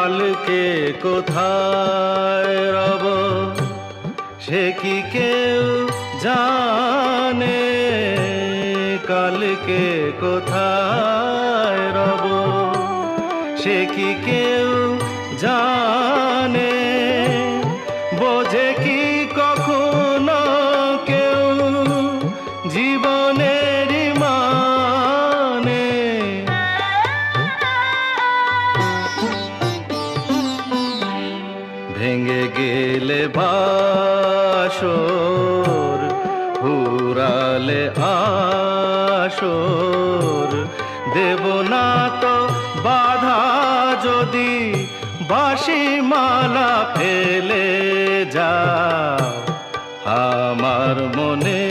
কালকে কোথায় রব সে কি কেউ জানে, কালকে কোথায় রব সে কি কেউ জানে, বোঝে কি কখনো কেউ জীবনের মানে। ভেঙে গেলে বাসর ফুরালে আসর, দেব না তো বাধা যদি বাঁশি মালা ফেলে যাও আমার মনে